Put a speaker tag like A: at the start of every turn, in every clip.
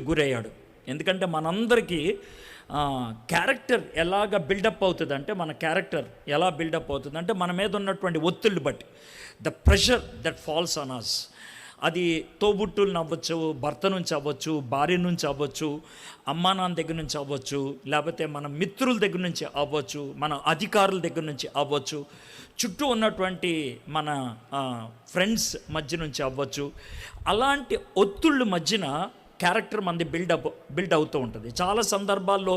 A: గురయ్యాడు. ఎందుకంటే మనందరికీ క్యారెక్టర్ ఎలాగ బిల్డప్ అవుతుందంటే, మన క్యారెక్టర్ ఎలా బిల్డప్ అవుతుందంటే మన మీద ఉన్నటువంటి ఒత్తిళ్ళు బట్టి, the pressure that falls on us. అది తోబుట్టులను అవ్వచ్చు, భర్త నుంచి అవ్వచ్చు, భార్య నుంచి అవ్వచ్చు, అమ్మా నాన్న దగ్గర నుంచి అవ్వచ్చు, లేకపోతే మన మిత్రుల దగ్గర నుంచి అవ్వచ్చు, మన అధికారుల దగ్గర నుంచి అవ్వచ్చు, చుట్టూ ఉన్నటువంటి మన ఫ్రెండ్స్ మధ్య నుంచి అవ్వచ్చు. అలాంటి ఒత్తిళ్ళ మధ్యన క్యారెక్టర్ మనది బిల్డ్ అవుతూ ఉంటుంది. చాలా సందర్భాల్లో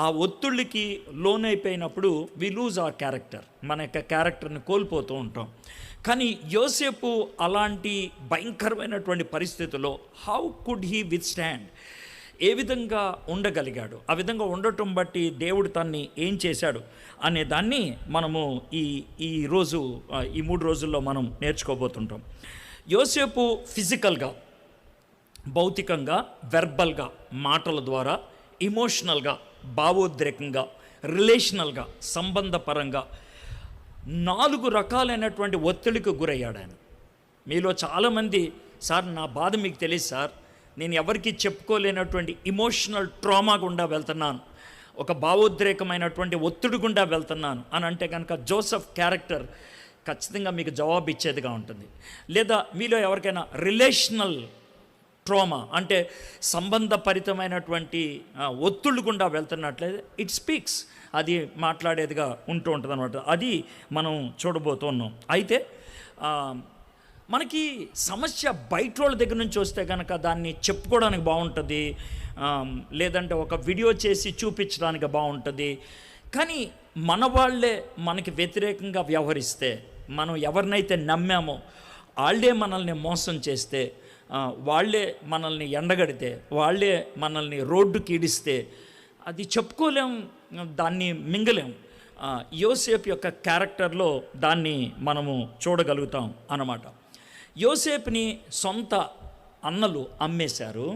A: ఆ ఒత్తిళ్ళకి లోనైపోయినప్పుడు వి లూజ్ అవర్ క్యారెక్టర్, మన యొక్క క్యారెక్టర్ని కోల్పోతూ ఉంటాం. కానీ యోసేపు అలాంటి భయంకరమైనటువంటి పరిస్థితుల్లో how could he withstand, ఏ విధంగా ఉండగలిగాడు, ఆ విధంగా ఉండటం బట్టి దేవుడు తన్ని ఏం చేశాడు అనే దాన్ని మనము ఈరోజు ఈ 3 రోజుల్లో మనం నేర్చుకోబోతుంటాం. యోసేపు ఫిజికల్గా, భౌతికంగా, వెర్బల్గా, మాటల ద్వారా, ఇమోషనల్గా, భావోద్రేకంగా, రిలేషనల్గా, సంబంధపరంగా 4 రకాలైనటువంటి ఒత్తిడికి గురయ్యాడు ఆయన. మీలో చాలామంది, సార్ నా బాధ మీకు తెలియదు సార్, నేను ఎవరికి చెప్పుకోలేనటువంటి ఇమోషనల్ ట్రామా గుండా వెళ్తున్నాను, ఒక భావోద్రేకమైనటువంటి ఒత్తిడి గుండా వెళ్తున్నాను అని అంటే కనుక జోసెఫ్ క్యారెక్టర్ ఖచ్చితంగా మీకు జవాబు ఇచ్చేదిగా ఉంటుంది. లేదా మీలో ఎవరికైనా రిలేషనల్ ట్రామా అంటే సంబంధపరితమైనటువంటి ఒత్తిళ్ళు గుండా వెళ్తున్నట్లయితే ఇట్ స్పీక్స్, అది మాట్లాడేదిగా ఉంటూ ఉంటుంది అనమాట. అది మనం చూడబోతున్నాం. అయితే మనకి సమస్య బయట వాళ్ళ దగ్గర నుంచి వస్తే కనుక దాన్ని చెప్పుకోవడానికి బాగుంటుంది, లేదంటే ఒక వీడియో చేసి చూపించడానికి బాగుంటుంది. కానీ మన వాళ్ళే మనకి వ్యతిరేకంగా వ్యవహరిస్తే, మనం ఎవరినైతే నమ్మామో వాళ్ళే మనల్ని మోసం చేస్తే, వాళ్ళే మనల్ని ఎండగడితే, వాళ్ళే మనల్ని రోడ్డుకి ఈడిస్తే అది చెప్పుకోలేం, దాన్ని మింగలేం. యోసేపు యొక్క క్యారెక్టర్లో దాన్ని మనము చూడగలుగుతాం అన్నమాట. యోసేపుని సొంత అన్నలు అమ్మేశారు.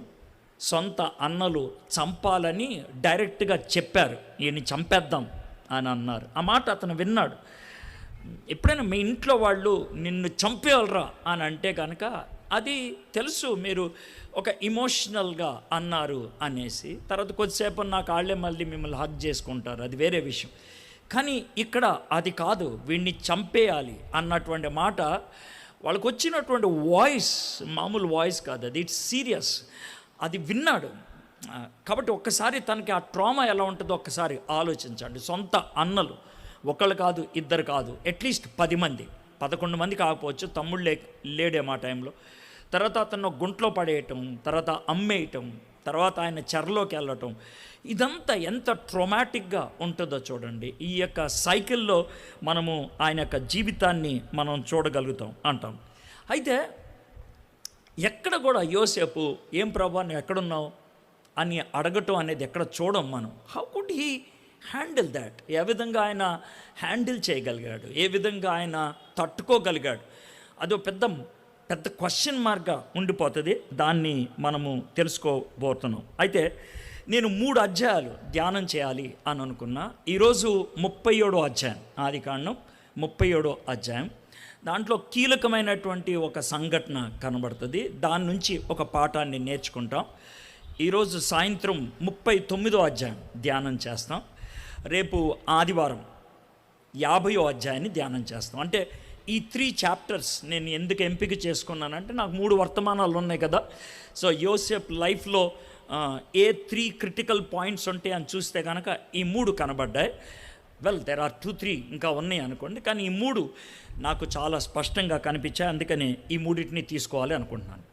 A: సొంత అన్నలు చంపాలని డైరెక్ట్గా చెప్పారు, ఈయన్ని చంపేద్దాం అని అన్నారు. ఆ మాట అతను విన్నాడు. ఎప్పుడైనా మీ ఇంట్లో వాళ్ళు నిన్ను చంపేవాళ్ళరా అని అంటే కనుక అది తెలుసు, మీరు ఒక ఇమోషనల్గా అన్నారు అనేసి, తర్వాత కొద్దిసేపు నాకు వాళ్ళే మళ్ళీ మిమ్మల్ని హగ్ చేసుకుంటారు, అది వేరే విషయం. కానీ ఇక్కడ అది కాదు, వీడిని చంపేయాలి అన్నటువంటి మాట, వాళ్ళకు వచ్చినటువంటి వాయిస్ మామూలు వాయిస్ కాదు, అది ఇట్స్ సీరియస్. అది విన్నాడు. కాబట్టి ఒక్కసారి తనకి ఆ ట్రామా ఎలా ఉంటుందో ఒక్కసారి ఆలోచించండి. సొంత అన్నలు, ఒకళ్ళు కాదు, ఇద్దరు కాదు, అట్లీస్ట్ 10 మంది, 11 మంది కాకపోవచ్చు, తమ్ముళ్ళు లేడే మా టైంలో. తర్వాత అతను గుంట్లో పడేయటం, తర్వాత అమ్మేయటం, తర్వాత ఆయన చెరలోకి వెళ్ళటం, ఇదంతా ఎంత ట్రొమాటిక్గా ఉంటుందో చూడండి. ఈ యొక్క సైకిల్లో మనము ఆయన యొక్క జీవితాన్ని మనం చూడగలుగుతాం అంటాం. అయితే ఎక్కడ కూడా యోసేపు ఏం ప్రభా నువ్వు ఎక్కడున్నావు అని అడగటం అనేది ఎక్కడ చూడం మనం. How could he handle that, ఏ విధంగా ఆయన హ్యాండిల్ చేయగలిగాడు, ఏ విధంగా ఆయన తట్టుకోగలిగాడు, అదో పెద్ద క్వశ్చన్ మార్క్గా ఉండిపోతుంది. దాన్ని మనము తెలుసుకోబోతున్నాం. అయితే నేను 3 అధ్యాయాలు ధ్యానం చేయాలి అని అనుకున్నా. ఈరోజు 37వ అధ్యాయం, ఆదికాండం 37వ అధ్యాయం. దాంట్లో కీలకమైనటువంటి ఒక సంఘటన కనబడుతుంది. దాని నుంచి ఒక పాఠాన్ని నేర్చుకుంటాం. ఈరోజు సాయంత్రం 39వ అధ్యాయం ధ్యానం చేస్తాం. రేపు ఆదివారం 50వ అధ్యాయాన్ని ధ్యానం చేస్తాం. అంటే ఈ 3 చాప్టర్స్ నేను ఎందుకు ఎంపిక చేసుకున్నానంటే, నాకు 3 వర్తమానాలు ఉన్నాయి కదా. సో యోసేపు లైఫ్లో ఏ 3 క్రిటికల్ పాయింట్స్ ఉంటాయి అని చూస్తే కనుక ఈ 3 కనబడ్డాయి. వెల్, దెర్ ఆర్ 2-3 ఇంకా ఉన్నాయి అనుకోండి, కానీ ఈ 3 నాకు చాలా స్పష్టంగా కనిపించాయి. అందుకని ఈ 3టిని తీసుకోవాలి అనుకుంటున్నాను.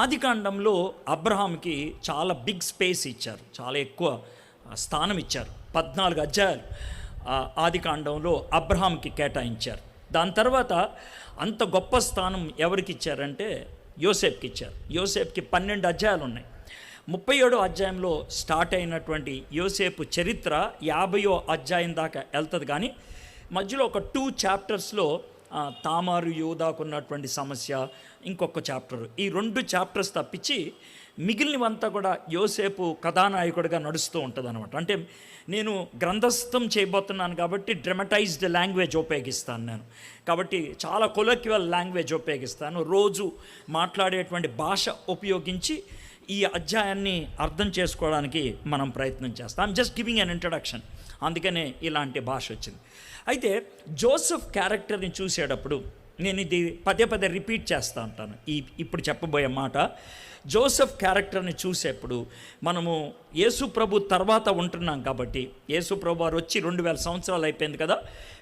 A: ఆదికాండంలో అబ్రహాంకి చాలా బిగ్ స్పేస్ ఇచ్చారు, చాలా ఎక్కువ స్థానం ఇచ్చారు. 14 అధ్యాయాలు ఆదికాండంలో అబ్రహాంకి కేటాయించారు. దాని తర్వాత అంత గొప్ప స్థానం ఎవరికి ఇచ్చారంటే యోసేపుకి ఇచ్చారు. యోసేపుకి 12 అధ్యాయాలు ఉన్నాయి. 37వ అధ్యాయంలో స్టార్ట్ అయినటువంటి యోసేపు చరిత్ర 50వ అధ్యాయం దాకా వెళ్తుంది. కానీ మధ్యలో ఒక 2 చాప్టర్స్లో తామారు యూదాకున్నటువంటి సమస్య, ఇంకొక చాప్టర్, ఈ 2 చాప్టర్స్ తప్పించి మిగిలినవంతా కూడా యోసేపు కథానాయకుడిగా నడుస్తూ ఉంటుంది అనమాట. అంటే నేను గ్రంథస్థం చేయబోతున్నాను కాబట్టి డ్రమటైజ్డ్ లాంగ్వేజ్ ఉపయోగిస్తాను నేను. కాబట్టి చాలా కొలక్యువల్ లాంగ్వేజ్ ఉపయోగిస్తాను. రోజు మాట్లాడేటువంటి భాష ఉపయోగించి ఈ అధ్యాయాన్ని అర్థం చేసుకోవడానికి మనం ప్రయత్నం చేస్తాం. I'm just giving an introduction, అందుకనే ఇలాంటి భాష వచ్చింది. అయితే జోసెఫ్ క్యారెక్టర్ని చూసేటప్పుడు నేను ఇది పదే పదే రిపీట్ చేస్తూ ఉంటాను. ఇప్పుడు చెప్పబోయే మాట, జోసెఫ్ క్యారెక్టర్ని చూసేప్పుడు మనము యేసు ప్రభు తర్వాత ఉంటున్నాం కాబట్టి, యేసు ప్రభు వారు వచ్చి 2000 సంవత్సరాలు అయిపోయింది కదా,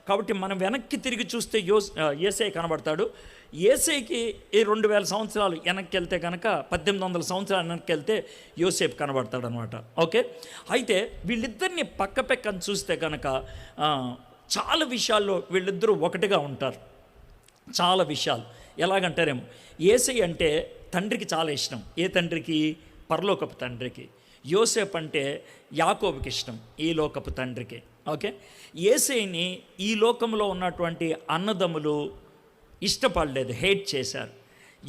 A: కాబట్టి మనం వెనక్కి తిరిగి చూస్తే యేసై కనబడతాడు. యేసైకి ఈ 2000 సంవత్సరాలు వెనక్కి వెళ్తే కనుక 1800 సంవత్సరాలు వెనక్కి వెళ్తే యోసేపు కనబడతాడు అనమాట. ఓకే, అయితే వీళ్ళిద్దరిని పక్కపక్కన చూస్తే కనుక చాలా విషయాల్లో వీళ్ళిద్దరూ ఒకటిగా ఉంటారు. చాలా విషయాలు ఎలాగంటారేమో, యేసై అంటే తండ్రికి చాలా ఇష్టం. ఏ తండ్రికి? పరలోకపు తండ్రికి. యోసేపు అంటే యాకోబుకి ఇష్టం, ఈ లోకపు తండ్రికి. ఓకే, యేసైని ఈ లోకంలో ఉన్నటువంటి అన్నదమ్ములు ఇష్టపడలేదు, హేట్ చేశారు.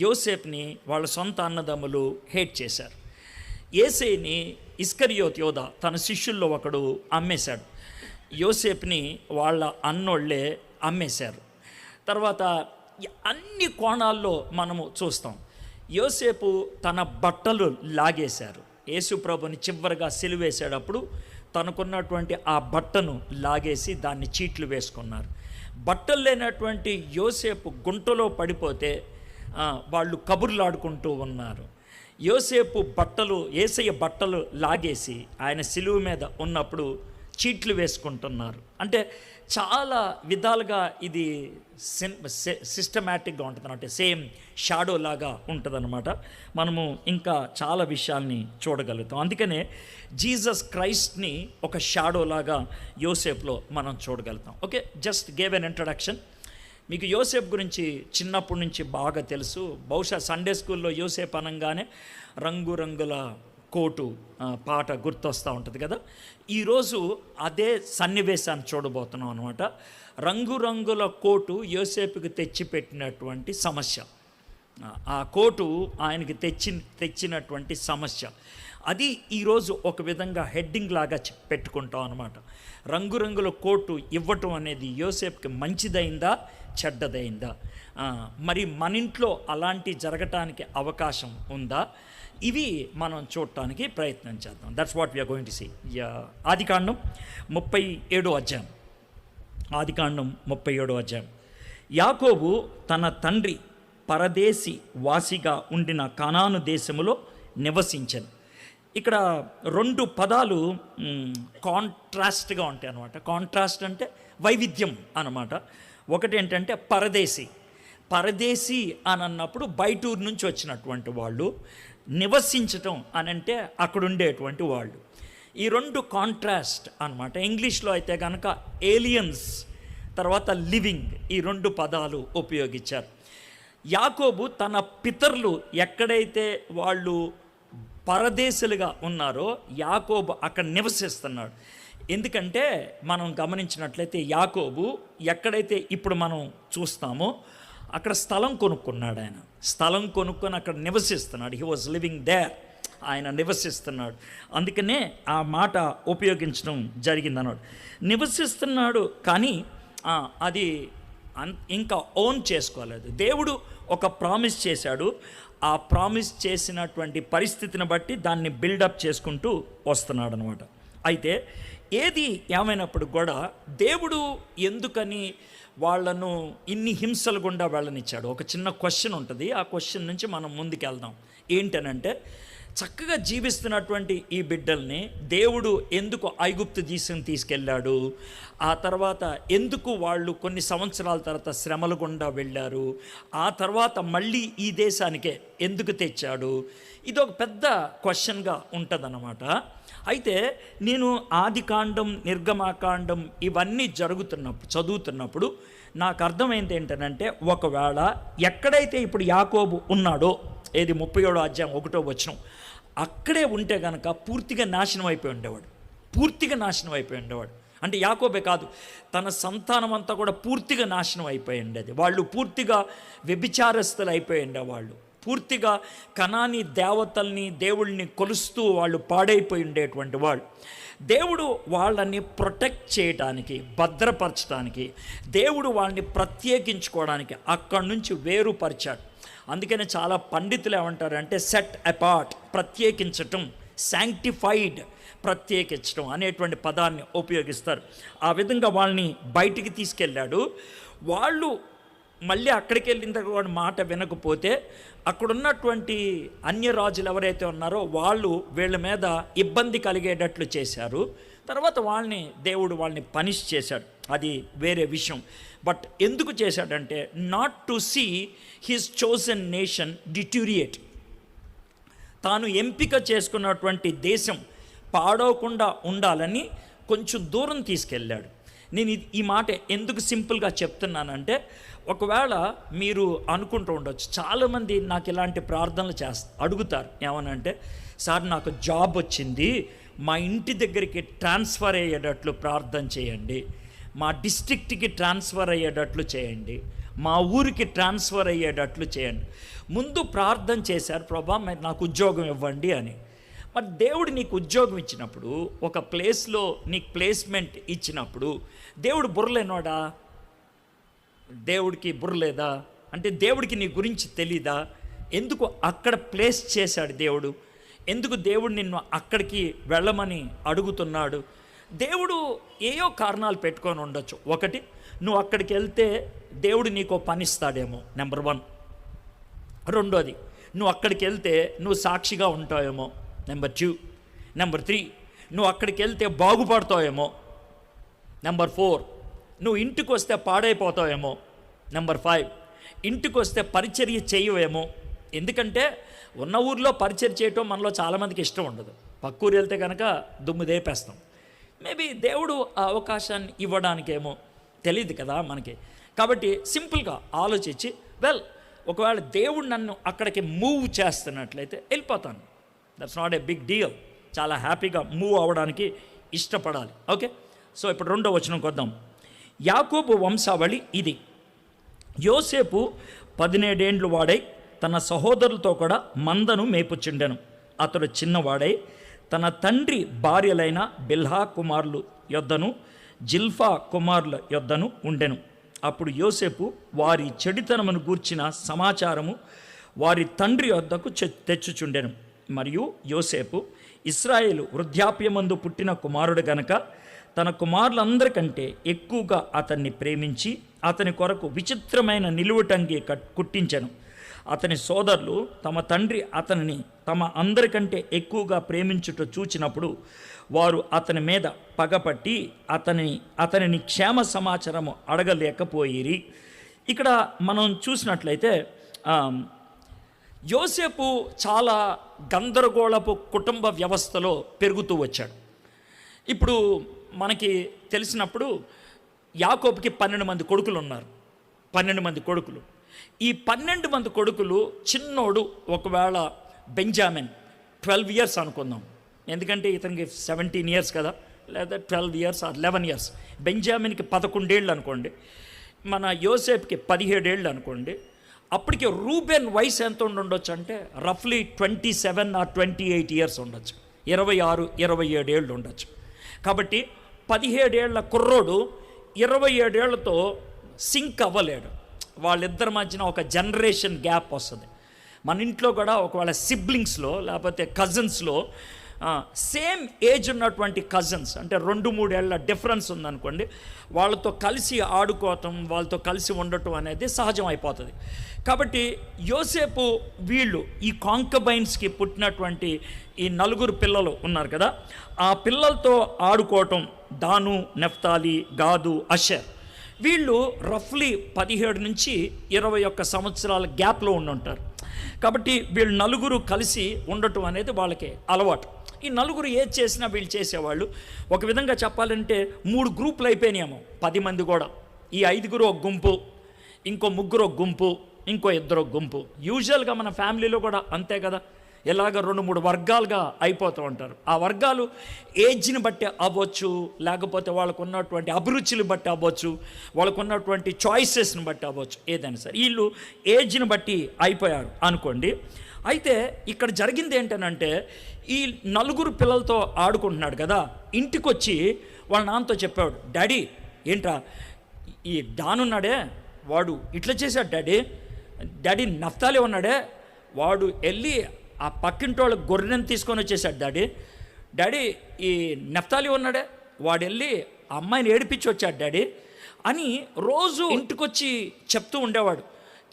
A: యోసేపుని వాళ్ళ సొంత అన్నదమ్ములు హేట్ చేశారు. యేసైని ఇస్కరియోతు యోధ తన శిష్యుల్లో ఒకడు అమ్మేశాడు. యోసేపుని వాళ్ళ అన్నోళ్ళే అమ్మేశారు. తర్వాత అన్ని కోణాల్లో మనము చూస్తాం. యోసేపు తన బట్టలు లాగేశారు. యేసు ప్రభుని చివరిగా సిలువేసేటప్పుడు తనకున్నటువంటి ఆ బట్టను లాగేసి దాన్ని చీట్లు వేసుకున్నారు. బట్టలు లేనటువంటి యోసేపు గుంటలో పడిపోతే వాళ్ళు కబుర్లాడుకుంటూ ఉన్నారు. యోసేపు బట్టలు, యేసయ్య బట్టలు లాగేసి ఆయన సిలువ మీద ఉన్నప్పుడు చీట్లు వేసుకుంటున్నారు. అంటే చాలా విధాలుగా ఇది సిస్టమేటిక్గా ఉంటుంది, అంటే సేమ్ షాడో లాగా ఉంటుందన్నమాట. మనము ఇంకా చాలా విషయాల్ని చూడగలుగుతాం. అందుకనే జీసస్ క్రైస్ట్ని ఒక షాడో లాగా యోసేపులో మనం చూడగలుగుతాం. Okay, just gave an introduction. మీకు యోసేపు గురించి చిన్నప్పటి నుంచి బాగా తెలుసు. బహుశా సండే స్కూల్లో యోసేపు అనగానే రంగురంగుల కోటు పాట గుర్తొస్తూ ఉంటుంది కదా. ఈరోజు అదే సన్నివేశాన్ని చూడబోతున్నాం అనమాట. రంగురంగుల కోటు యోసేపుకి తెచ్చిపెట్టినటువంటి సమస్య, ఆ కోటు ఆయనకి తెచ్చినటువంటి సమస్య, అది ఈరోజు ఒక విధంగా హెడ్డింగ్ లాగా పెట్టుకుంటాం అనమాట. రంగురంగుల కోటు ఇవ్వటం అనేది యోసేపుకి మంచిదైందా చెడ్డదైందా? మరి మన ఇంట్లో అలాంటి జరగటానికి అవకాశం ఉందా? ఇవి మనం చూడటానికి ప్రయత్నం చేద్దాం. That's what we're going to see. ఆదికాండం 37వ అధ్యాయం. ఆదికాండం 37వ అధ్యాయం. యాకోబు తన తండ్రి పరదేశి వాసిగా ఉండిన కనాను దేశములో నివసించను. ఇక్కడ 2 పదాలు కాంట్రాస్ట్గా ఉంటాయి అన్నమాట. కాంట్రాస్ట్ అంటే వైవిధ్యం అన్నమాట. ఒకటి ఏంటంటే పరదేశి. పరదేశి అని అన్నప్పుడు బయటూరు నుంచి వచ్చినటువంటి వాళ్ళు, నివసించటం అని అంటే అక్కడ ఉండేటువంటి వాళ్ళు. ఈ 2 కాంట్రాస్ట్ అన్నమాట. ఇంగ్లీష్లో అయితే కనుక ఏలియన్స్, తర్వాత లివింగ్, ఈ 2 పదాలు ఉపయోగించారు. యాకోబు తన పితరులు ఎక్కడైతే వాళ్ళు పరదేశులుగా ఉన్నారో యాకోబు అక్కడ నివసిస్తున్నాడు. ఎందుకంటే మనం గమనించినట్లయితే యాకోబు ఎక్కడైతే ఇప్పుడు మనం చూస్తామో అక్కడ స్థలం కొనుక్కున్నాడు. ఆయన స్థలం కొనుక్కొని అక్కడ నివసిస్తున్నాడు. హీ వాజ్ లివింగ్ దేర్, ఆయన నివసిస్తున్నాడు. అందుకనే ఆ మాట ఉపయోగించడం జరిగిందన్నాడు. నివసిస్తున్నాడు, కానీ అది ఇంకా ఓన్ చేసుకోలేదు. దేవుడు ఒక ప్రామిస్ చేశాడు. ఆ ప్రామిస్ చేసినటువంటి పరిస్థితిని బట్టి దాన్ని బిల్డప్ చేసుకుంటూ వస్తున్నాడు అనమాట. అయితే ఏది ఏమైనప్పుడు కూడా దేవుడు ఎందుకని వాళ్ళను ఇన్ని హింసలు గుండా వెళ్ళనిచ్చాడు? ఒక చిన్న క్వశ్చన్ ఉంటుంది. ఆ క్వశ్చన్ నుంచి మనం ముందుకెళ్దాం. ఏంటనంటే, చక్కగా జీవిస్తున్నటువంటి ఈ బిడ్డల్ని దేవుడు ఎందుకు ఐగుప్తు తీసుకెళ్ళాడు? ఆ తర్వాత ఎందుకు వాళ్ళు కొన్ని సంవత్సరాల తర్వాత శ్రమల గుండా వెళ్ళారు? ఆ తర్వాత మళ్ళీ ఈ దేశానికే ఎందుకు తెచ్చాడు? ఇది ఒక పెద్ద క్వశ్చన్గా ఉంటుందన్నమాట. అయితే నేను ఆదికాండం, నిర్గమాకాండం ఇవన్నీ చదువుతున్నప్పుడు నాకు అర్థమైంది ఏంటంటే, ఒకవేళ ఎక్కడైతే ఇప్పుడు యాకోబు ఉన్నాడో, ఏది 37వ అధ్యాయం 1వ వచనం, అక్కడే ఉంటే కనుక పూర్తిగా నాశనం అయిపోయి ఉండేవాడు. అంటే యాకోబే కాదు, తన సంతానం అంతా కూడా పూర్తిగా నాశనం అయిపోయి ఉండేది. వాళ్ళు పూర్తిగా వ్యభిచారస్తులు అయిపోయి ఉండేవాళ్ళు. పూర్తిగా కనాని దేవతల్ని, దేవుళ్ళని కొలుస్తూ వాళ్ళు పాడైపోయి ఉండేటువంటి వాళ్ళు. దేవుడు వాళ్ళని ప్రొటెక్ట్ చేయడానికి, భద్రపరచడానికి, దేవుడు వాళ్ళని ప్రత్యేకించుకోవడానికి అక్కడి నుంచి వేరుపరిచాడు. అందుకనే చాలా పండితులు ఏమంటారంటే సెట్ అపార్ట్, ప్రత్యేకించటం, శాంక్టిఫైడ్, ప్రత్యేకించడం అనేటువంటి పదాన్ని ఉపయోగిస్తారు. ఆ విధంగా వాళ్ళని బయటికి తీసుకెళ్ళాడు. వాళ్ళు మళ్ళీ అక్కడికి వెళ్ళిన తర్వాత మాట వినకపోతే అక్కడున్నటువంటి అన్య రాజులు ఎవరైతే ఉన్నారో వాళ్ళు వీళ్ళ మీద ఇబ్బంది కలిగేటట్లు చేశారు. తర్వాత వాళ్ళని పనిష్ చేశాడు, అది వేరే విషయం. బట్ ఎందుకు చేశాడంటే not to see his chosen nation deteriorate, తాను ఎంపిక చేసుకున్నటువంటి దేశం పాడవకుండా ఉండాలని కొంచెం దూరం తీసుకెళ్ళాడు. నేను ఈ మాట ఎందుకు సింపుల్గా చెప్తున్నానంటే, ఒకవేళ మీరు అనుకుంటూ ఉండొచ్చు, చాలామంది నాకు ఇలాంటి ప్రార్థనలు అడుగుతారు. ఏమనంటే, సార్ నాకు జాబ్ వచ్చింది, మా ఇంటి దగ్గరికి ట్రాన్స్ఫర్ అయ్యేటట్లు ప్రార్థన చేయండి, మా డిస్ట్రిక్ట్కి ట్రాన్స్ఫర్ అయ్యేటట్లు చేయండి, మా ఊరికి ట్రాన్స్ఫర్ అయ్యేటట్లు చేయండి. ముందు ప్రార్థన చేశారు, ప్రభా నాకు ఉద్యోగం ఇవ్వండి అని. మరి దేవుడు నీకు ఉద్యోగం ఇచ్చినప్పుడు, ఒక ప్లేస్లో నీకు ప్లేస్మెంట్ ఇచ్చినప్పుడు దేవుడు బుర్రలేనోడా? దేవుడికి బుర్రలేదా? అంటే దేవుడికి నీ గురించి తెలీదా? ఎందుకు అక్కడ ప్లేస్ చేశాడు దేవుడు? ఎందుకు దేవుడు నిన్ను అక్కడికి వెళ్ళమని అడుగుతున్నాడు? దేవుడు ఏయో కారణాలు పెట్టుకొని ఉండొచ్చు. ఒకటి, నువ్వు అక్కడికి వెళ్తే దేవుడు నీకో పనిస్తాడేమో, నెంబర్ 1. రెండోది, నువ్వు అక్కడికి వెళ్తే నువ్వు సాక్షిగా ఉంటావేమో, నెంబర్ 2. నెంబర్ 3, నువ్వు అక్కడికి వెళ్తే బాగుపడతావేమో, నెంబర్ 4. నువ్వు ఇంటికి వస్తే పాడైపోతావేమో, నెంబర్ 5. ఇంటికి వస్తే పరిచర్య చేయవేమో. ఎందుకంటే ఉన్న ఊర్లో పరిచర్య చేయటం మనలో చాలామందికి ఇష్టం ఉండదు. పక్కూరు వెళ్తే కనుక దుమ్ము దేపేస్తాం. మేబీ దేవుడు ఆ అవకాశాన్ని ఇవ్వడానికేమో, తెలియదు కదా మనకి. కాబట్టి సింపుల్గా ఆలోచించి, ఒకవేళ దేవుడు నన్ను అక్కడికి మూవ్ చేస్తున్నట్లయితే వెళ్ళిపోతాను. That's not a big deal. చాలా హ్యాపీగా మూవ్ అవ్వడానికి ఇష్టపడాలి. ఓకే, సో ఇప్పుడు 2వ వచనంకి వద్దాం. యాకోబు వంశావళి ఇది. యోసేపు 17 ఏండ్లు వాడై తన సహోదరులతో కూడా మందను మేపుచుండెను. అతడు చిన్నవాడై తన తండ్రి భార్యలైన బిల్హా కుమారులు యొద్దను జిల్ఫా కుమారుల యొద్దను ఉండెను. అప్పుడు యోసేపు వారి చెడితనమును గూర్చిన సమాచారము వారి తండ్రి యొద్దకు తెచ్చుచుండెను. మరియు యోసేపు ఇశ్రాయేలు వృద్ధాప్యమందు పుట్టిన కుమారుడు గనక తన కుమారులందరికంటే ఎక్కువగా అతన్ని ప్రేమించి అతని కొరకు విచిత్రమైన నిలువుటంగి కుట్టించెను. అతని సోదరులు తమ తండ్రి అతనిని తమ అందరికంటే ఎక్కువగా ప్రేమించుట చూచినప్పుడు వారు అతని మీద పగపట్టి అతనిని క్షేమ సమాచారము అడగలేకపోయిరి. ఇక్కడ మనం చూసినట్లయితే యోసేపు చాలా గందరగోళపు కుటుంబ వ్యవస్థలో పెరుగుతూ వచ్చాడు. ఇప్పుడు మనకి తెలిసినప్పుడు యాకోబుకి 12 మంది కొడుకులు ఉన్నారు. 12 మంది కొడుకులు. ఈ 12 మంది కొడుకులు చిన్నోడు ఒకవేళ బెంజామిన్ 12 ఇయర్స్ అనుకుందాం, ఎందుకంటే ఇతనికి 17 ఇయర్స్ కదా, లేదా 12 ఇయర్స్ ఆర్ 11 ఇయర్స్. బెంజామిన్కి 11 ఏళ్ళు అనుకోండి, మన యోసేపుకి 17 ఏళ్ళు అనుకోండి. అప్పటికి రూబెన్ వయసు ఎంత ఉండొచ్చు అంటే రఫ్లీ 27 ఆర్ 28 ఇయర్స్ ఉండొచ్చు, 26, 27 ఏళ్ళు ఉండొచ్చు. కాబట్టి 17 ఏళ్ల కుర్రోడు 27 ఏళ్లతో సింక్ అవ్వలేడు. వాళ్ళిద్దరి మధ్యన ఒక జనరేషన్ గ్యాప్ వస్తుంది. మన ఇంట్లో కూడా ఒకవేళ సిబ్లింగ్స్లో లేకపోతే కజిన్స్లో సేమ్ ఏజ్ ఉన్నటువంటి కజిన్స్ అంటే 2-3 ఏళ్ల డిఫరెన్స్ ఉందనుకోండి, వాళ్ళతో కలిసి ఆడుకోవటం, వాళ్ళతో కలిసి ఉండటం అనేది సహజం అయిపోతుంది. కాబట్టి యోసేపు వీళ్ళు ఈ కాంకబైన్స్కి పుట్టినటువంటి ఈ 4 పిల్లలు ఉన్నారు కదా, ఆ పిల్లలతో ఆడుకోవటం, దాను, నెఫ్తాలి, గాదు, అషర్, వీళ్ళు రఫ్లీ 17 నుంచి 21 సంవత్సరాల గ్యాప్లో ఉండుంటారు. కాబట్టి వీళ్ళు 4 కలిసి ఉండటం అనేది వాళ్ళకి అలవాటు. ఈ 4 ఏది చేసినా వీళ్ళు చేసేవాళ్ళు. ఒక విధంగా చెప్పాలంటే 3 గ్రూపులు అయిపోయినాయేమో, 10 మంది కూడా. ఈ 5 ఒక గుంపు, ఇంకో 3 ఒక గుంపు, ఇంకో 2 గుంపు. యూజువల్గా మన ఫ్యామిలీలో కూడా అంతే కదా, ఇలాగ 2-3 వర్గాలుగా అయిపోతూ ఉంటారు. ఆ వర్గాలు ఏజ్ని బట్టి అవ్వచ్చు, లేకపోతే వాళ్ళకు ఉన్నటువంటి అభిరుచులు బట్టి అవ్వచ్చు, వాళ్ళకు ఉన్నటువంటి చాయిసెస్ని బట్టి అవ్వచ్చు, ఏదైనా సరే వీళ్ళు ఏజ్ని బట్టి అయిపోయారు అనుకోండి. అయితే ఇక్కడ జరిగింది ఏంటనంటే, ఈ 4 పిల్లలతో ఆడుకుంటున్నాడు కదా, ఇంటికి వచ్చి వాళ్ళ నాన్నతో చెప్పాడు, డాడీ ఏంట్రా ఈ డానున్నాడే వాడు ఇట్లా చేశాడు డాడీ, డాడీ నఫ్తాలి ఉన్నాడే, వాడు వెళ్ళి ఆ పక్కింటి వాళ్ళ గొర్రెని తీసుకొని వచ్చేసాడు. డాడీ ఈ నఫ్తాలి ఉన్నాడే, వాడు వెళ్ళి ఆ అమ్మాయిని ఏడిపించి వచ్చాడు డాడీ అని రోజు ఇంటికొచ్చి చెప్తూ ఉండేవాడు.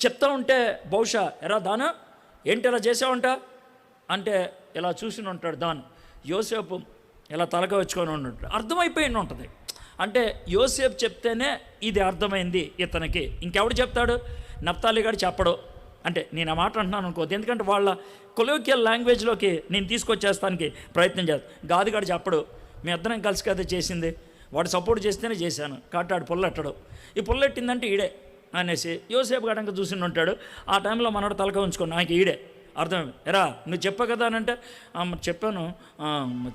A: చెప్తా ఉంటే బహుశా ఎరా దానా ఏంటి ఇలా చేసావంట అంటే ఇలా చూసి ఉంటాడు దాను. యోసేపు ఇలా తలక వచ్చుకొని ఉంటాడు. అర్థమైపోయింది ఉంటుంది. అంటే యోసేపు చెప్తేనే ఇది అర్థమైంది ఇతనికి, ఇంకెవడు చెప్తాడు? నఫ్తాలి గారు చెప్పడు. అంటే నేను ఆ మాట అంటున్నాను అనుకోవద్దు, ఎందుకంటే వాళ్ళ కొలోకియల్ లాంగ్వేజ్లోకి నేను తీసుకొచ్చేస్తానికి ప్రయత్నం చేస్తాను. గాదిగాడు చెప్పడు, మీ ఇద్దరం కలిసి కదా చేసింది, వాడు సపోర్ట్ చేస్తేనే చేశాను కాబట్టి ఆడు పుల్లెట్టడు. ఈ పుల్లెట్టిందంటే ఈడే అనేసి యోసేపు గడంగా చూసి ఉంటాడు. ఆ టైంలో మనోడు తలక ఉంచుకొని నాకు ఈడే అర్థం. ఎరా నువ్వు చెప్పావు కదా అని అంటే చెప్పాను,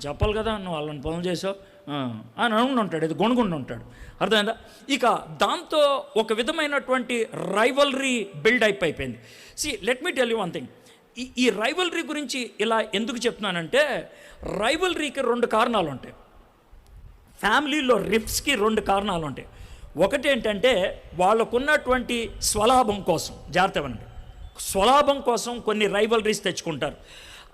A: చెప్పాలి కదా నువ్వు వాళ్ళని పనులు చేసావు అని అనుకుని ఉంటాడు. ఇది గొణుగుండి ఉంటాడు. అర్థమైందా? ఇక దాంతో ఒక విధమైనటువంటి రైవల్రీ బిల్డ్ అయిపోయింది. Let me tell you one thing. ఈ రైవల్రీ గురించి ఇలా ఎందుకు చెప్తున్నానంటే, రైవల్రీకి 2 కారణాలు ఉంటాయి. ఫ్యామిలీలో రిఫ్ట్స్కి 2 కారణాలు ఉంటాయి. ఒకటి ఏంటంటే వాళ్ళకున్నటువంటి స్వలాభం కోసం, జాగ్రత్తగా స్వలాభం కోసం కొన్ని రైవల్రీస్ తెచ్చుకుంటారు.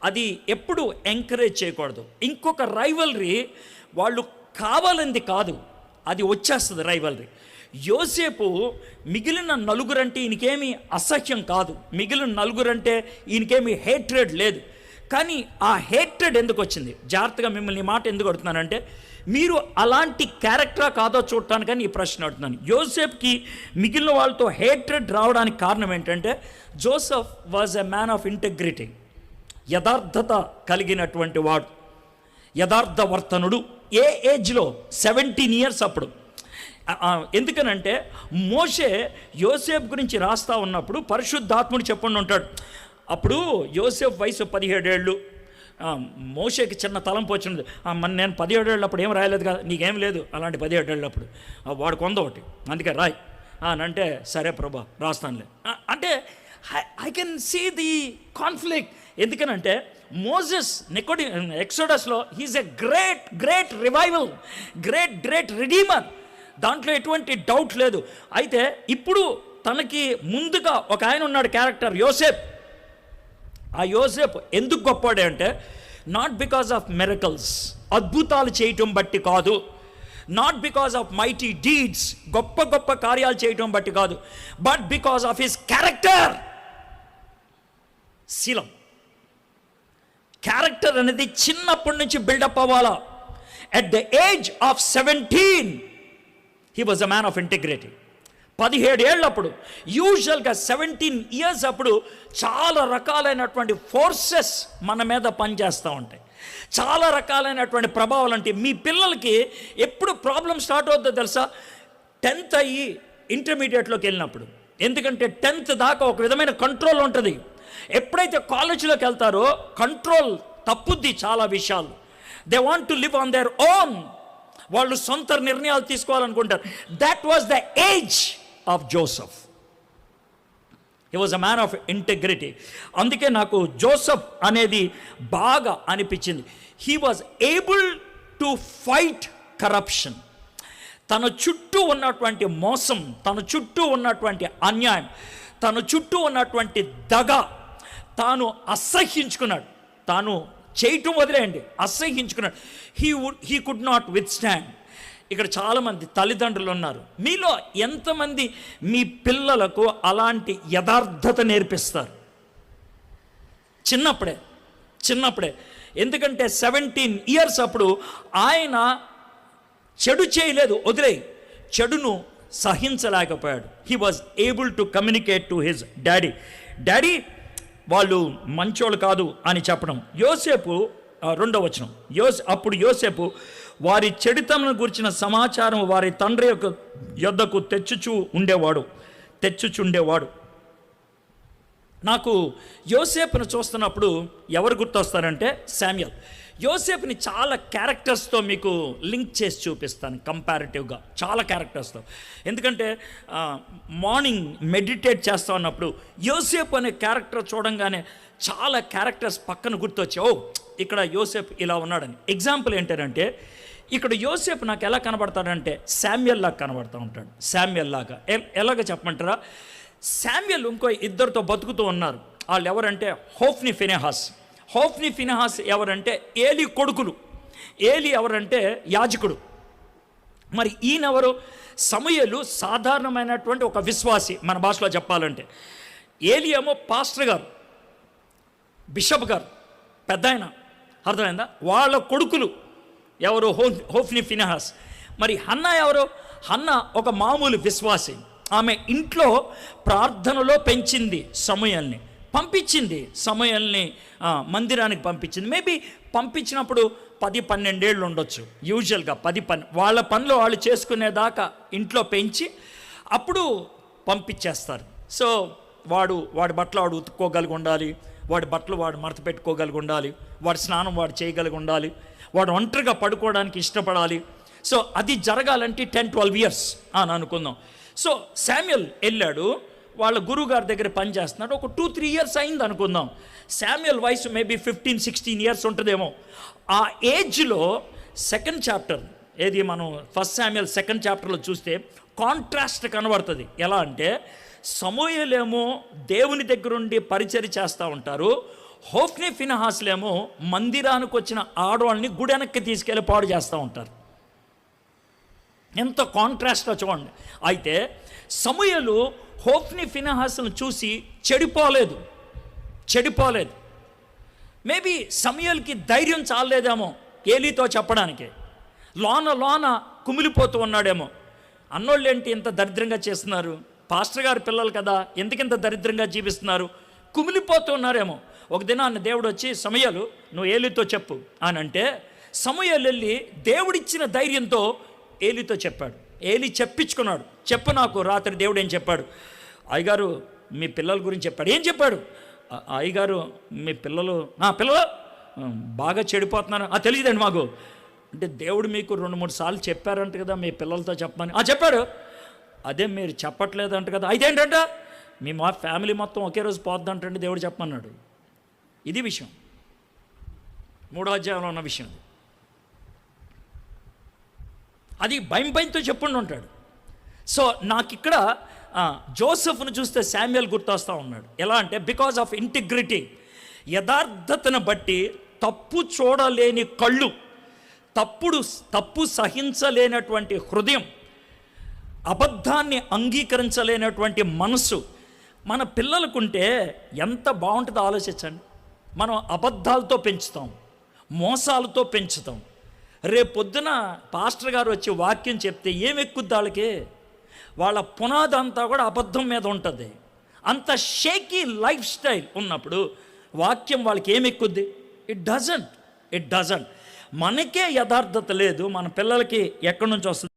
A: అది ఎప్పుడు ఎంకరేజ్ చేయకూడదు. ఇంకొక రైవల్రీ వాళ్ళు కావాలంది కాదు, అది వచ్చేస్తుంది రైవల్రీ. యోసేపు మిగిలిన నలుగురంటే ఈయనకేమీ అసహ్యం కాదు, మిగిలిన నలుగురంటే ఈయనకేమీ హేట్రెడ్ లేదు. కానీ ఆ హేట్రెడ్ ఎందుకు వచ్చింది? జాగ్రత్తగా మిమ్మల్ని ఈ మాట ఎందుకు అడుగుతున్నానంటే, మీరు అలాంటి క్యారెక్టరా కాదో చూడటానికని ఈ ప్రశ్న అడుగుతున్నాను. యోసేఫ్కి మిగిలిన వాళ్ళతో హేట్రెడ్ రావడానికి కారణం ఏంటంటే, Joseph was a man of integrity. యథార్థత కలిగినటువంటి వాడు, యథార్థవర్తనుడు. ఏ ఏజ్లో? 17 years అప్పుడు. ఎందుకనంటే మోషే యోసేఫ్ గురించి రాస్తా ఉన్నప్పుడు పరిశుద్ధాత్ముడు చెప్పండి ఉంటాడు. అప్పుడు యోసేఫ్ వయసు 17 ఏళ్ళు. మోషేకి చిన్న తలంపు వచ్చింది. నేను 17 ఏళ్ళప్పుడు ఏం రాయలేదు కదా, నీకేం లేదు అలాంటి 17 ఏళ్ళప్పుడు, వాడు కొంద ఒకటి అందుకే రాయ్ అని అంటే, సరే ప్రభా రాస్తానులే అంటే I can see the conflict. ఎందుకనంటే మోసెస్ ఎక్సోడస్లో he's a great revival, great redeemer, దాంట్లో ఎటువంటి డౌట్ లేదు. అయితే ఇప్పుడు తనకి ముందుగా ఒక ఆయన ఉన్నాడు క్యారెక్టర్, యోసేఫ్. ఆ యోసేఫ్ ఎందుకు గొప్పవాడే అంటే, నాట్ బికాస్ ఆఫ్ మిరకల్స్, అద్భుతాలు చేయటం బట్టి కాదు, not because of mighty deeds, గొప్ప కార్యాలు చేయటం బట్టి కాదు, but because of his character. శీలం, క్యారెక్టర్ అనేది చిన్నప్పటి నుంచి బిల్డప్ అవ్వాలా. At the age of 17 he was a man of integrity. 17 ఏళ్ళప్పుడు, యూజువల్గా 17 years అప్పుడు చాలా రకాలైనటువంటి ఫోర్సెస్ మన మీద పనిచేస్తూ ఉంటాయి, చాలా రకాలైనటువంటి ప్రభావాలు. అంటే మీ పిల్లలకి ఎప్పుడు ప్రాబ్లం స్టార్ట్ అవుతుందో తెలుసా? 10th అయ్యి ఇంటర్మీడియట్లోకి వెళ్ళినప్పుడు. ఎందుకంటే 10th దాకా ఒక విధమైన కంట్రోల్ ఉంటుంది. ఎప్పుడైతే కాలేజీలోకి వెళ్తారో కంట్రోల్ తప్పుద్ది చాలా విషయాలు. They want to live on their own. వాళ్ళు సొంత నిర్ణయాలు తీసుకోవాలనుకుంటారు. That was the age of Joseph. He was a man of integrity. అందుకే నాకు జోసెఫ్ అనేది బాగా అనిపించింది. He was able to fight corruption. తన చుట్టూ ఉన్నటువంటి మోసం, తన చుట్టూ ఉన్నటువంటి అన్యాయం, తన చుట్టూ ఉన్నటువంటి దగ తాను అసహ్యించుకున్నాడు. తాను చేయటం వదిలేయండి, అసహ్యించుకున్నాడు. He could not withstand. ఇక్కడ చాలామంది తల్లిదండ్రులు ఉన్నారు. మీలో ఎంతమంది మీ పిల్లలకు అలాంటి యథార్థత నేర్పిస్తారు? చిన్నప్పుడే. ఎందుకంటే 17 years అప్పుడు ఆయన చెడు చేయలేదు, వదిలే, చెడును సహించలేకపోయాడు. He was able to communicate to his daddy వాళ్ళు మంచోళ్ళు కాదు అని చెప్పడం. యోసేపు 2వ వచనం, అప్పుడు యోసేపు వారి చెడుతనం గురించిన సమాచారం వారి తండ్రి యొద్దకు తెచ్చుచుండేవాడు. నాకు యోసేపును చూస్తున్నప్పుడు ఎవరు గుర్తొస్తారంటే శామ్యూయల్. యోసేపుని చాలా క్యారెక్టర్స్తో మీకు లింక్ చేసి చూపిస్తాను కంపారిటివ్గా, చాలా క్యారెక్టర్స్తో. ఎందుకంటే మార్నింగ్ మెడిటేట్ చేస్తూ ఉన్నప్పుడు యోసేపు అనే క్యారెక్టర్ చూడంగానే చాలా క్యారెక్టర్స్ పక్కన గుర్తొచ్చాయి. ఇక్కడ యోసేపు ఇలా ఉన్నాడని. ఎగ్జాంపుల్ ఏంటంటే, ఇక్కడ యోసేపు నాకు ఎలా కనబడతాడంటే శామ్యూయల్ లాగా కనబడుతూ ఉంటాడు. శామ్యూయల్ లాగా ఎలాగ చెప్పమంటారా? శామ్యుయల్ ఇంకో ఇద్దరితో బతుకుతూ ఉన్నారు. వాళ్ళు ఎవరంటే హోఫ్ని ఫినెహాస్. హోఫ్ని ఫినెహాస్ ఎవరంటే ఏలి కొడుకులు. ఏలి ఎవరంటే యాజకుడు. మరి ఈయనెవరు? సమూయేలు సాధారణమైనటువంటి ఒక విశ్వాసి, మన భాషలో చెప్పాలంటే. ఏలి ఏమో పాస్టర్ గారు, బిషప్ గారు, పెద్ద ఆయన, అర్థమైందా? వాళ్ళ కొడుకులు ఎవరు? Hophni Phinehas. మరి హన్నా ఎవరు? హన్నా ఒక మామూలు విశ్వాసి. ఆమె ఇంట్లో ప్రార్థనలో పెంచింది సమూయేల్ని, పంపించింది సమూయేల్ని మందిరానికి పంపించింది. మేబీ పంపించినప్పుడు 10-12 ఏళ్ళు ఉండొచ్చు. యూజువల్గా 10 వాళ్ళ పనులు వాళ్ళు చేసుకునేదాకా ఇంట్లో పెంచి అప్పుడు పంపించేస్తారు. సో వాడి బట్టలు వాడు ఉతుక్కోగలిగి ఉండాలి, వాడి బట్టలు వాడు మడత పెట్టుకోగలిగి ఉండాలి, వాడి స్నానం వాడు చేయగలిగి ఉండాలి, వాడు ఒంటరిగా పడుకోవడానికి ఇష్టపడాలి. సో అది జరగాలంటే 10-12 ఇయర్స్ అని అనుకుందాం. సో శామ్యుయల్ వెళ్ళాడు, వాళ్ళ గురువుగారి దగ్గర పని చేస్తున్నాడు. ఒక 2-3 ఇయర్స్ అయింది అనుకుందాం. శామ్యుయల్ వయసు మేబీ 15-16 ఇయర్స్ ఉంటుందేమో. ఆ ఏజ్లో 2nd చాప్టర్, ఏది మనం 1 శామ్యుయల్ 2nd చాప్టర్లో చూస్తే కాంట్రాస్ట్ కనబడుతుంది. ఎలా అంటే సమూయేలేమో దేవుని దగ్గరుండి పరిచర్య చేస్తూ ఉంటారు, హోఫ్ని ఫినెహాస్లేమో మందిరానికి వచ్చిన ఆడవాళ్ళని గుడి వెనక్కి తీసుకెళ్ళి పాడు చేస్తూ ఉంటారు. ఎంత కాంట్రాస్ట్గా చూడండి. అయితే సమూయేలు హోఫ్ని ఫినెహాస్ను చూసి చెడిపోలేదు. మేబీ సమూయేలుకి ధైర్యం చాలేదేమో ఏలీతో చెప్పడానికి. లోన కుమిలిపోతూ ఉన్నాడేమో. అన్నోళ్ళు ఏంటి ఇంత దరిద్రంగా చేస్తున్నారు, పాస్టర్ గారి పిల్లలు కదా, ఎందుకింత దరిద్రంగా జీవిస్తున్నారు, కుమిలిపోతూ ఉన్నారేమో. ఒక దినాన్ని దేవుడు వచ్చి సమూయేలు నువ్వు ఏలీతో చెప్పు అని అంటే సమూయేలు వెళ్ళి దేవుడిచ్చిన ధైర్యంతో ఏలీతో చెప్పాడు. ఏలీ చెప్పించుకున్నాడు. చెప్పు నాకు రాత్రి దేవుడు ఏం చెప్పాడు? అయ్యగారు మీ పిల్లల గురించి చెప్పాడు. ఏం చెప్పాడు? అయ్యగారు మీ పిల్లలు బాగా చెడిపోతున్నారు. తెలియదండి మాకు. అంటే దేవుడు మీకు 2-3 సార్లు చెప్పారంట కదా మీ పిల్లలతో చెప్పమని. చెప్పాడు. అదే మీరు చెప్పట్లేదంట కదా. అయితే ఏంటంట మా ఫ్యామిలీ మొత్తం ఒకే రోజు పోద్దంటండి దేవుడు చెప్పమన్నాడు. ఇది విషయం, 3వ అధ్యాయంలో ఉన్న విషయం. అది భయంతో చెప్పుండి ఉంటాడు. సో నాకు ఇక్కడ జోసెఫ్ను చూస్తే శామ్యుయల్ గుర్తొస్తూ ఉన్నాడు. ఎలా అంటే బికాజ్ ఆఫ్ ఇంటిగ్రిటీ, యథార్థతను బట్టి తప్పు చూడలేని కళ్ళు, తప్పు సహించలేనటువంటి హృదయం, అబద్ధాన్ని అంగీకరించలేనటువంటి మనసు మన పిల్లలకుంటే ఎంత బాగుంటుందో ఆలోచించండి. మనం అబద్ధాలతో పెంచుతాం, మోసాలతో పెంచుతాం. రేపొద్దున పాస్టర్ గారు వచ్చి వాక్యం చెప్తే ఏమెక్కుద్ది వాళ్ళకి? వాళ్ళ పునాది అంతా కూడా అబద్ధం మీద ఉంటుంది. అంత షేకీ లైఫ్ స్టైల్ ఉన్నప్పుడు వాక్యం వాళ్ళకి ఏమెక్కుద్ది? It doesn't. మనకే యథార్థత లేదు, మన పిల్లలకి ఎక్కడి నుంచి వస్తుంది?